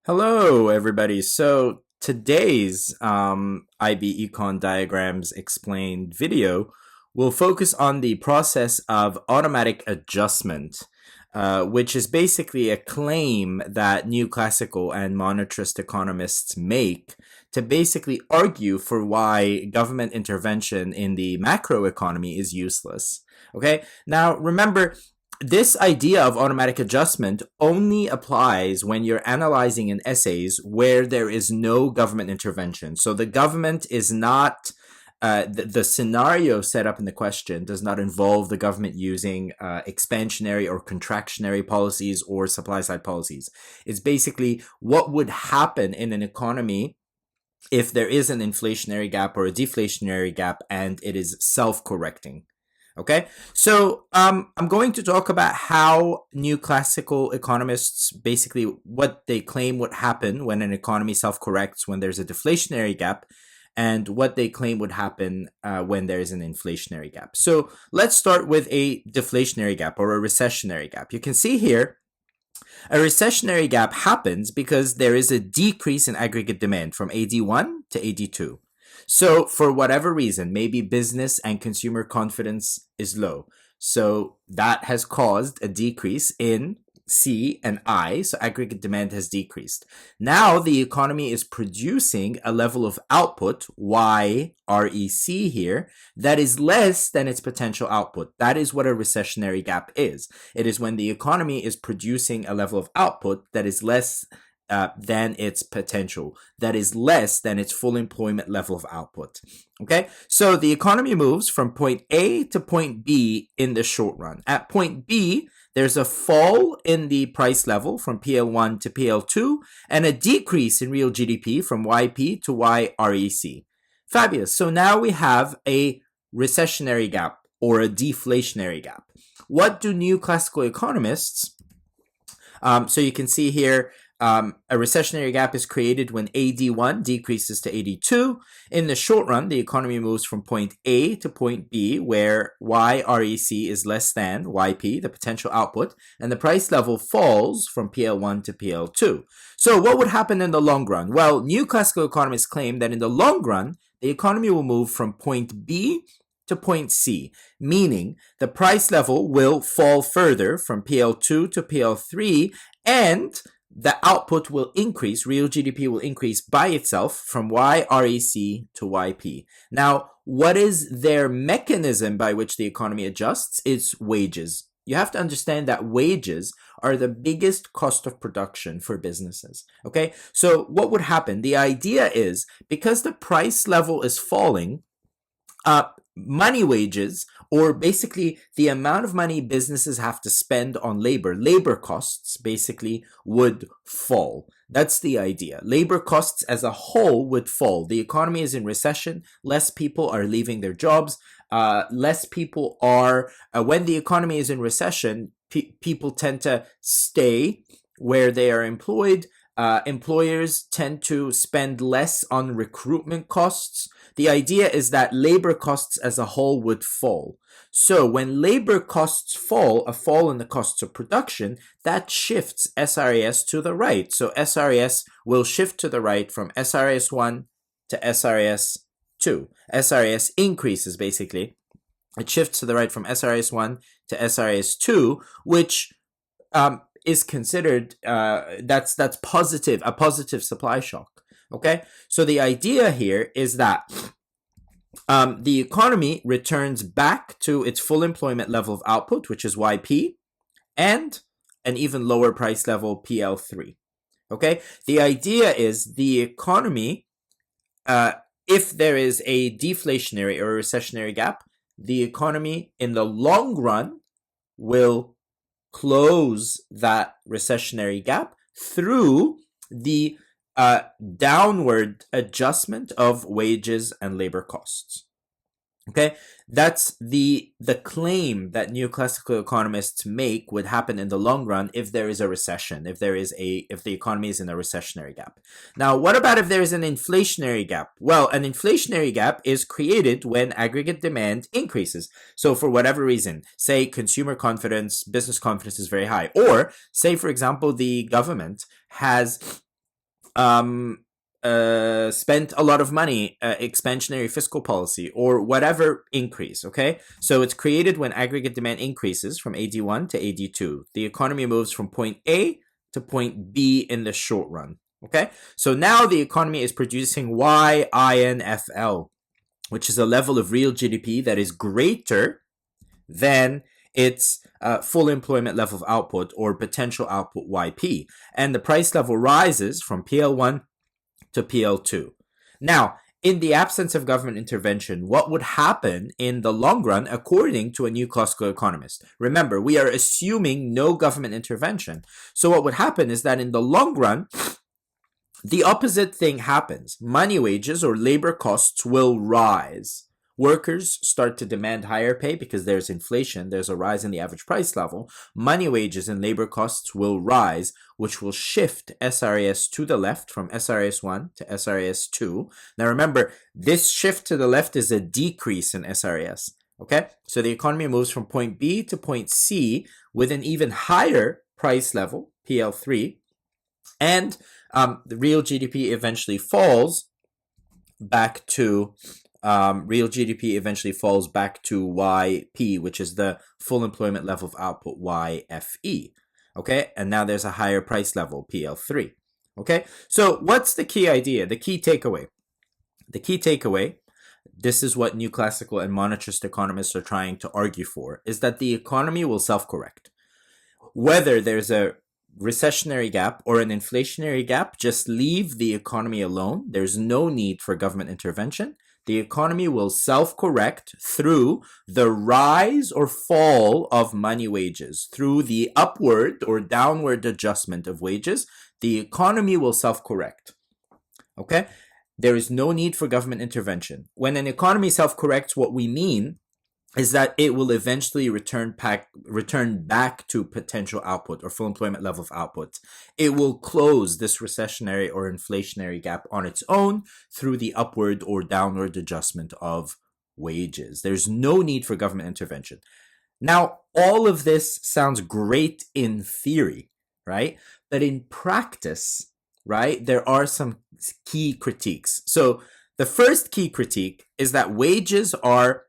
Hello, everybody. So today's IB Econ Diagrams Explained video will focus on the process of automatic adjustment, which is basically a claim that new classical and monetarist economists make to basically argue for why government intervention in the macroeconomy is useless. Okay, now remember, this idea of automatic adjustment only applies when you're analyzing in essays where there is no government intervention. So the government is not, the scenario set up in the question does not involve the government using expansionary or contractionary policies or supply side policies. It's basically what would happen in an economy if there is an inflationary gap or a deflationary gap and it is self-correcting. Okay, so I'm going to talk about how new classical economists basically what they claim would happen when an economy self-corrects when there's a deflationary gap, and what they claim would happen when there's an inflationary gap. So let's start with a deflationary gap or a recessionary gap. You can see here a recessionary gap happens because there is a decrease in aggregate demand from AD1 to AD2. So for whatever reason, maybe business and consumer confidence is low. So that has caused a decrease in C and I, so aggregate demand has decreased. Now the economy is producing a level of output, Y, REC here, that is less than its potential output. That is what a recessionary gap is. It is when the economy is producing a level of output that is less than its potential, that is less than its full employment level of output. Okay, so the economy moves from point A to point B in the short run. At point B, there's a fall in the price level from PL1 to PL2 and a decrease in real GDP from YP to YREC. Fabulous. So now we have a recessionary gap or a deflationary gap. What do new classical economists, so you can see here, a recessionary gap is created when AD1 decreases to AD2. In the short run, the economy moves from point A to point B, where YREC is less than YP, the potential output, and the price level falls from PL1 to PL2. So what would happen in the long run? Well, new classical economists claim that in the long run, the economy will move from point B to point C, meaning the price level will fall further from PL2 to PL3, and the output will increase, real GDP will increase by itself from YREC to YP. Now, what is their mechanism by which the economy adjusts? It's wages. You have to understand that wages are the biggest cost of production for businesses. Okay, so what would happen? The idea is because the price level is falling, money wages, or basically the amount of money businesses have to spend on labor costs basically would fall. That's the idea. Labor costs as a whole would fall. The economy is in recession. Less people are leaving their jobs. Less people are, when the economy is in recession, people tend to stay where they are employed. Employers tend to spend less on recruitment costs. The idea is that labor costs as a whole would fall. So when labor costs fall, a fall in the costs of production, that shifts SRAS to the right. So SRAS will shift to the right from SRAS1 to SRAS2. SRAS increases basically. It shifts to the right from SRAS1 to SRAS2, which is considered, that's positive, a positive supply shock. Okay, so the idea here is that the economy returns back to its full employment level of output, which is YP, and an even lower price level, PL3. Okay, the idea is the economy, if there is a deflationary or a recessionary gap, the economy in the long run will close that recessionary gap through the downward adjustment of wages and labor costs. Okay, that's the claim that new classical economists make would happen in the long run if there is a recession, if the economy is in a recessionary gap. Now, what about if there is an inflationary gap? Well, an inflationary gap is created when aggregate demand increases. So for whatever reason, say consumer confidence, business confidence is very high, or say, for example, the government has spent a lot of money, expansionary fiscal policy, or whatever increase, okay? So it's created when aggregate demand increases from AD1 to AD2. The economy moves from point A to point B in the short run, okay? So now the economy is producing YINFL, which is a level of real GDP that is greater than its full employment level of output or potential output YP. And the price level rises from PL1 to PL2. Now, in the absence of government intervention, what would happen in the long run, according to a new classical economist? Remember, we are assuming no government intervention. So what would happen is that in the long run, the opposite thing happens. Money wages or labor costs will rise. Workers start to demand higher pay because there's inflation, there's a rise in the average price level. Money wages and labor costs will rise, which will shift SRAS to the left from SRAS 1 to SRAS 2. Now remember, this shift to the left is a decrease in SRAS. Okay, so the economy moves from point B to point C with an even higher price level, PL3, and the real GDP eventually falls back to YP, which is the full employment level of output, YFE. Okay, and now there's a higher price level, PL3. Okay, so what's the key idea? The key takeaway. This is what new classical and monetarist economists are trying to argue for, is that the economy will self-correct. Whether there's a recessionary gap or an inflationary gap, just leave the economy alone. There's no need for government intervention. The economy will self-correct through the rise or fall of money wages, through the upward or downward adjustment of wages. The economy will self-correct. Okay? There is no need for government intervention. When an economy self-corrects, what we mean is that it will eventually return back to potential output or full employment level of output. It will close this recessionary or inflationary gap on its own through the upward or downward adjustment of wages. There's no need for government intervention. Now, all of this sounds great in theory, right? But in practice, right, there are some key critiques. So the first key critique is that wages are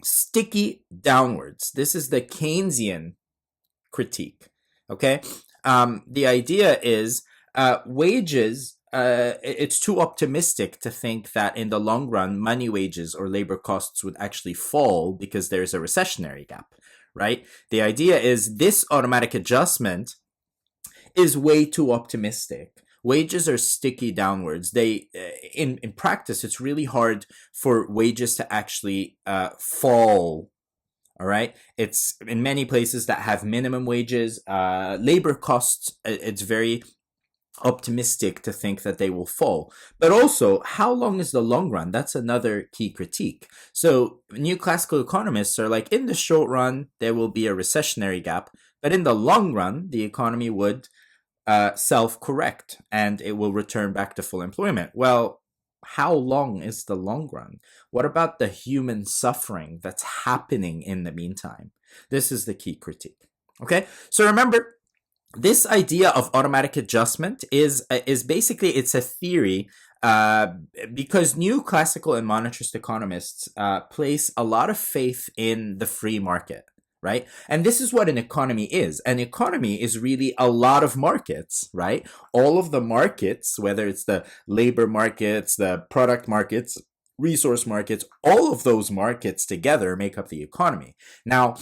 sticky downwards. This is the Keynesian critique. Okay, the idea is wages. It's too optimistic to think that in the long run, money wages or labor costs would actually fall because there's a recessionary gap. Right. The idea is this automatic adjustment is way too optimistic. Wages are sticky downwards. They, in practice, it's really hard for wages to actually fall. All right. It's in many places that have minimum wages, labor costs. It's very optimistic to think that they will fall. But also, how long is the long run? That's another key critique. So new classical economists are like, in the short run, there will be a recessionary gap, but in the long run, the economy would self-correct and it will return back to full employment. Well, how long is the long run? What about the human suffering that's happening in the meantime? This is the key critique. Okay, so remember, this idea of automatic adjustment is basically, it's a theory because new classical and monetarist economists place a lot of faith in the free market. Right? And this is what an economy is. An economy is really a lot of markets, right? All of the markets, whether it's the labor markets, the product markets, resource markets, all of those markets together make up the economy. Now,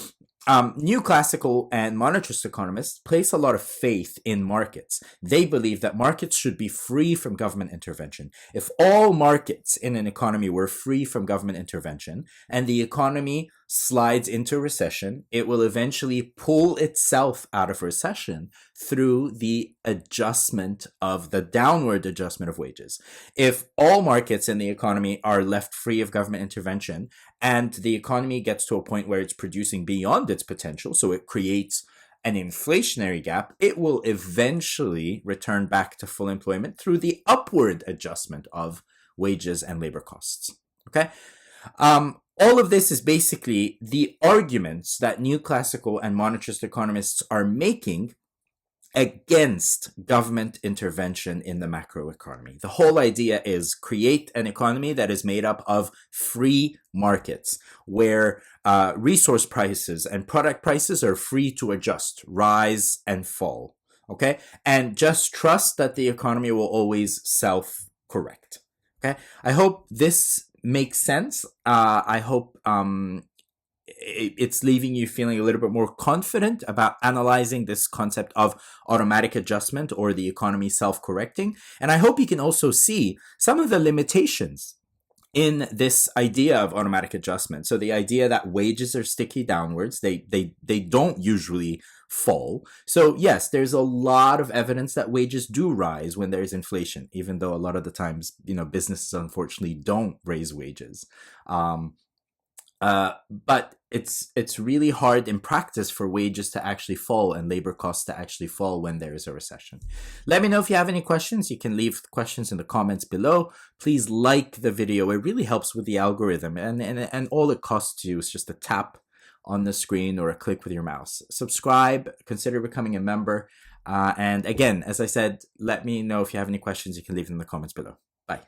new classical and monetarist economists place a lot of faith in markets. They believe that markets should be free from government intervention. If all markets in an economy were free from government intervention and the economy slides into recession, it will eventually pull itself out of recession through the adjustment of the downward adjustment of wages. If all markets in the economy are left free of government intervention and the economy gets to a point where it's producing beyond its potential, so it creates an inflationary gap, it will eventually return back to full employment through the upward adjustment of wages and labor costs. Okay? All of this is basically the arguments that new classical and monetarist economists are making against government intervention in the macroeconomy. The whole idea is create an economy that is made up of free markets where resource prices and product prices are free to adjust, rise and fall. Okay. And just trust that the economy will always self-correct. Okay. I hope this makes sense. I hope it's leaving you feeling a little bit more confident about analyzing this concept of automatic adjustment or the economy self-correcting. And I hope you can also see some of the limitations in this idea of automatic adjustment. So the idea that wages are sticky downwards, they don't usually fall. So yes, there's a lot of evidence that wages do rise when there's inflation, even though a lot of the times, businesses unfortunately don't raise wages. But it's really hard in practice for wages to actually fall and labor costs to actually fall when there is a recession. Let me know if you have any questions. You can leave questions in the comments below. Please like the video. It really helps with the algorithm, and all it costs you is just a tap on the screen or a click with your mouse. Subscribe, consider becoming a member. And again, as I said, let me know if you have any questions. You can leave them in the comments below. Bye.